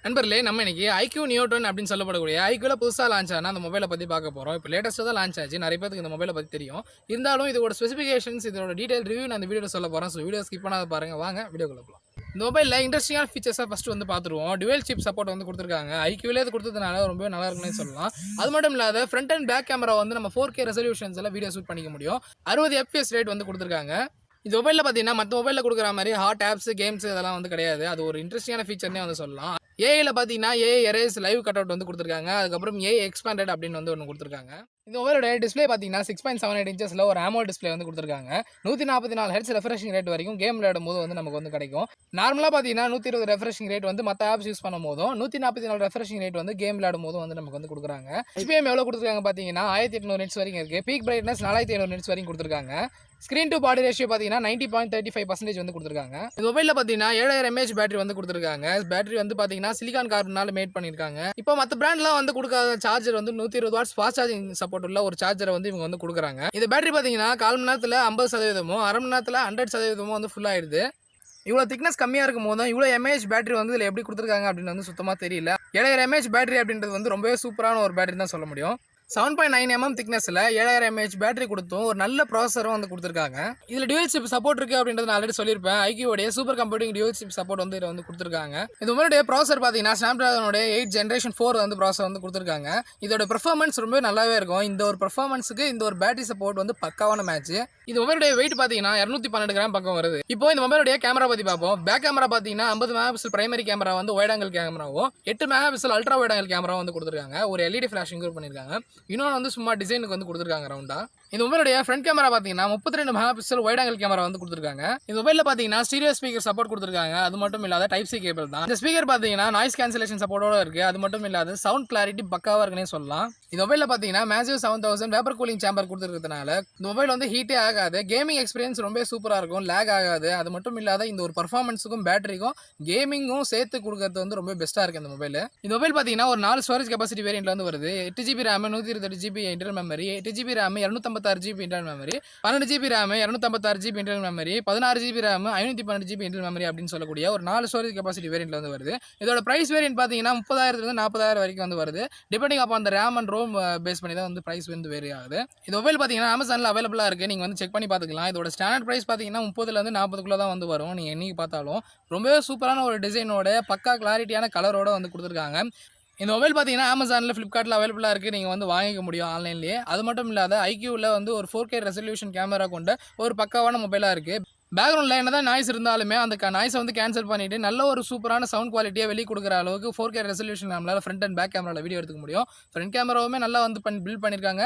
நண்பர்களே, நம்ம இன்னைக்கு ஐக்யூ நியோ 10 அப்படின்னு சொல்லப்படக்கூடிய ஐக்யூல புதுசா லான்ச் ஆன அந்த மொபைலை பத்தி பார்க்க போறோம். இப்போ லேட்டஸ்ட்டா தான் லான்ச் ஆச்சு. நிறைய பேருக்கு இந்த மொபைலை பத்தி தெரியும். இருந்தாலும் இதோட ஸ்பெசிஃபிகேஷன்ஸ், இதோட டீடைல் ரிவ்யூ நான் இந்த வீடியோல சொல்ல போறேன். ஸோ வீடியோ ஸ்கிப் பண்ணாத பாருங்க. வாங்க வீடியோக்குள்ள போலாம். இந்த மொபைலில் இன்ட்ரெஸ்டிங்கான ஃபீச்சர்ஸை ஃபர்ஸ்ட் வந்து பார்த்துருவோம். டுவெல் சிப் சப்போர்ட் வந்து கொடுத்துருக்காங்க. ஐக்யூலே இது கொடுத்ததுனால ரொம்பவே நல்லா இருக்குன்னு சொல்லலாம். அது மட்டும் இல்லாத ஃப்ரண்ட் அண்ட் பேக் கேமரா வந்து நம்ம 4K ரெசல்யூஷன்ஸ் எல்லாம் வீடியோ ஷூட் பண்ணிக்க முடியும். 60 FPS ரேட் வந்து கொடுத்துருக்காங்க. இந்த மொபைலில் பார்த்தீங்கன்னா மற்ற மொபைலில் கொடுக்குற மாதிரி ஹாட் ஆப்ஸ் கேம்ஸ் இதெல்லாம் வந்து கிடையாது. அது ஒரு இன்ட்ரெஸ்டிங்கான ஃபீச்சர்னே வந்து சொல்லலாம். ஏஐல பார்த்தீங்கன்னா AI erase live cut out வந்து கொடுத்துருக்காங்க. அதுக்கப்புறம் ஏஐ எக்ஸ்பாண்டட் அப்படின்னு வந்து ஒன்று கொடுத்துருக்காங்க. இந்த மொபைலோட டிஸ்பிளே பார்த்தீங்கன்னா 6.78 இன்ச்சஸில் ஒரு AMOLED டிஸ்பிளே வந்து கொடுத்துருக்காங்க. 144 ஹெர்ட்ஸ் ரெஃப்ரெஷிங் ரேட் வரைக்கும் கேம் விளையாடும் போது வந்து நமக்கு வந்து கிடைக்கும். நார்மலாக பார்த்தீங்கன்னா 120 ரெஃப்ரெஷிங் ரேட் வந்து மற்ற ஆப்ஸ் யூஸ் பண்ணும் போதும் 144 ரெஃப்ரெஷிங் ரேட் வந்து கேம் விளையாடும் போதும் வந்து நமக்கு வந்து கொடுக்குறாங்க. HPM எவ்வளோ கொடுத்துருக்காங்க பார்த்தீங்கன்னா 1800 நிட்ஸ் வரைக்கும் இருக்குது. பீக் பிரைட்னஸ் 4500 நிட்ஸ் வரைக்கும் கொடுத்துருக்காங்க. ஸ்க்ரீன் டு பாடி ரேஷியோ பார்த்தீங்கன்னா 90.35% வந்து கொடுத்துருக்காங்க. இந்த மொபைலில் பார்த்தீங்கன்னா 7000 mAh பேட்டரி வந்து கொடுத்துருக்காங்க. பேட்டரி வந்து பார்த்தீங்கன்னா சிலிகான் கார்பனால மேட் பண்ணியிருக்காங்க. இப்போ மற்ற பிராண்ட்லாம் வந்து கொடுக்காத சார்ஜர் வந்து 120 வாட்ஸ் ஃபாஸ்ட் சார்ஜிங் சப்போர்ட் உள்ள ஒரு சார்ஜரை வந்து இவங்க வந்து கொடுக்குறாங்க. இந்த பேட்டரி பார்த்தீங்கன்னா 1/4 மணி நேரத்தில் 50%, அரை மணி நேரத்தில் 100% வந்து ஃபுல் ஆயிடுது. இவ்வளோ திக்னஸ் கம்மியாக இருக்கும் போதும் இவ்வளோ mAh பேட்டரி வந்து இதில் எப்படி கொடுத்துருக்காங்க அப்படின்னு வந்து சுத்தமாக தெரியல. 7000 mAh பேட்டரி அப்படின்றது வந்து ரொம்பவே சூப்பரான ஒரு பேட்டரி தான் சொல்ல முடியும். 7.9 mm திக்னஸில் 7000 mAh பேட்டரி கொடுத்தும் ஒரு நல்ல ப்ராசஸரும் வந்து கொடுத்துருக்காங்க. இதில் டியூவல் சிப் சப்போர்ட் இருக்குது அப்படின்றது நான் ஆல்ரெடி சொல்லியிருப்பேன். ஐக்யூடைய super computing dual chip support வந்து இதில் வந்து கொடுத்துருக்காங்க. இது உங்களுடைய ப்ராசஸர் பார்த்தீங்கன்னா ஸ்னாப்டிராகனோட 8 ஜென்ரேஷன் 4 வந்து ப்ராசஸர் வந்து கொடுத்துருக்காங்க. இதோட பெர்ஃபார்மன்ஸ் ரொம்ப நல்லாவே இருக்கும். இந்த ஒரு பெர்ஃபார்மன்ஸுக்கு இந்த ஒரு பேட்டரி சப்போர்ட் வந்து பக்காவான மேட்ச். இது மொபைலுடைய வெயிட் பார்த்தீங்கன்னா 212 கிராம் பக்கம் வருது. இப்போ இந்த மொபைலுடைய கேமரா பற்றி பார்ப்போம். பேக் கேமரா பார்த்தீங்கன்னா 50 மெகாபிக்சல் பிரைமரி கேமரா வந்து வைட் ஆங்கிள் கேமராவும் 8 megapixel ultra wide angle camera வந்து கொடுத்துருக்காங்க. ஒரு LED ஃபிளாஷ் இன்க்ளூட் பண்ணியிருக்காங்க. இன்னொன்று வந்து சும்மா டிசைனுக்கு வந்து கொடுத்துருக்காங்க ரவுண்டா. இந்த மொபைலுடைய ஃப்ரண்ட் கேமரா பார்த்தீங்கன்னா 32 மெகாபிக்சல் வைட் ஆங்கிள் கேமரா வந்து கொடுத்துருக்காங்க. இந்த மொபைலில் பார்த்தீங்கன்னா ஸ்டீரியோ ஸ்பீக்கர் சப்போர்ட் கொடுத்துருக்காங்க. அது மட்டும் இல்லாத டைப் சி கேபிள் தான். இந்த ஸ்பீக்கர் பார்த்தீங்கன்னா நாய்ஸ் கேன்சலேஷன் சப்போர்ட்டோட இருக்கு. அது மட்டும் இல்லாத சவுண்ட் கிளாரிட்டி பக்காவாக இருக்குன்னே சொல்லலாம். இந்த மொபைலில் பார்த்தீங்கன்னா மேசிவ் 7000 வேப்பர் கூலிங் சேம்பர் கொடுத்துருக்கிறதுனால இந்த மொபைல் வந்து ஹீட்டே ஆகாது. கேமிங் எக்ஸ்பீரியன்ஸ் ரொம்ப சூப்பராக இருக்கும். லேக் ஆகாது. அது மட்டும் இல்லாத இந்த ஒரு பர்ஃபார்மன்ஸுக்கும் பேட்டரிக்கும் கேமிங்கும் சேர்த்து கொடுக்கறது வந்து ரொம்ப பெஸ்ட்டாக இருக்குது இந்த மொபைல். இந்த மொபைல் பார்த்தீங்கன்னா ஒரு 4 ஸ்டோரேஜ் கெப்பாசிட்டி வேரியன்ட்ல வந்து வருது. 8GB RAM 128GB internal memory, 8GB RAM 256GB internal memory, 12GB RAM 256GB internal memory, 16GB RAM 512GB internal memory அப்படின்னு சொல்லக்கூடிய ஒரு 4 ஸ்டோரேஜ் கெப்பாசிட்டி வேரியன்ட்ல வந்து வருது. இதோட பிரைஸ் வேரியன்ட் பார்த்தீங்கன்னா 30,000 40,000 வரைக்கும் வந்து வருது. டிபெண்டிங் அப்பான் அந்த RAM அண்ட் ROM பேஸ் பண்ணி தான் வந்து பிரைஸ் வந்து வேரி ஆகுது. இந்த மொபைல் பார்த்தீங்கன்னா அமேசானில் அவைலபிளாக இருக்குது. நீங்கள் வந்து செக் பண்ணி பார்த்துக்கலாம். இதோட ஸ்டாண்டர்ட் பிரைஸ் பார்த்தீங்கன்னா 30,000 40 தான் வந்து வரும். நீங்கள் என்னைக்கு பார்த்தாலும் ரொம்பவே சூப்பரான ஒரு டிசைனோட பக்கா கிளாரிட்டியான கலரோட வந்து கொடுத்துருக்காங்க. இந்த மொபைல் பார்த்தீங்கன்னா அமேசானில் ஃப்ளிப்கார்ட்டில் அவைலபிளாக இருக்குது. நீங்கள் வந்து வாங்கிக்க முடியும் ஆன்லைன்லேயே. அது மட்டும் இல்லாத ஐக்யூவில் வந்து ஒரு 4K ரெசல்யூஷன் கேமரா கொண்ட ஒரு பக்காவான மொபைலாக இருக்குது. பேக்ரவுண்டில் என்ன தான் நாய்ஸ் இருந்தாலுமே அந்த நாய்ஸை வந்து கேன்சல் பண்ணிவிட்டு நல்ல ஒரு சூப்பரான சவுண்ட் குவாலிட்டியை வெளியே கொடுக்குற அளவுக்கு 4K ரெசல்யூஷன் நம்மளால் ஃப்ரண்ட் அண்ட் பேக் கேமராவில் வீடியோ எடுத்துக்க முடியும். ஃப்ரண்ட் கேமராவுமே நல்லா வந்து பில்ட் பண்ணியிருக்காங்க.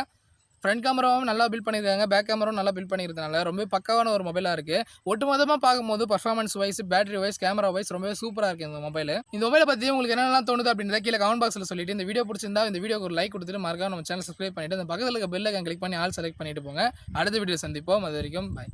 ஃப்ரண்ட் கேமராவும் நல்லா பில்ட் பண்ணியிருக்காங்க. பேக் கேமராவும் நல்லா பில்ட் பண்ணியிருக்கனால ரொம்ப பக்காவான ஒரு மொபைலாக இருக்குது. ஒட்டுமொத்தமாக பார்க்கும்போது performance wise, battery wise, camera wise ரொம்பவே சூப்பராக இருக்குது இந்த மொபைல். இந்த மொபைலை பற்றி உங்களுக்கு என்னெல்லாம் தோணுது அப்படின்றத கீழே கமெண்ட் பாக்ஸில் சொல்லிட்டு இந்த வீடியோ பிடிச்சிருந்தா இந்த வீடியோக்கு ஒரு லைக் கொடுத்துட்டு மறக்காம நம்ம சேனல் சப்ஸ்கிரைப் பண்ணிட்டு அந்த பக்கத்தில் இருக்க பெல் ஐகான் கிளிக் பண்ணி ஆல் செலக்ட் பண்ணிட்டு போங்க. அடுத்த வீடியோ சந்திப்போம். அது வரைக்கும் பை.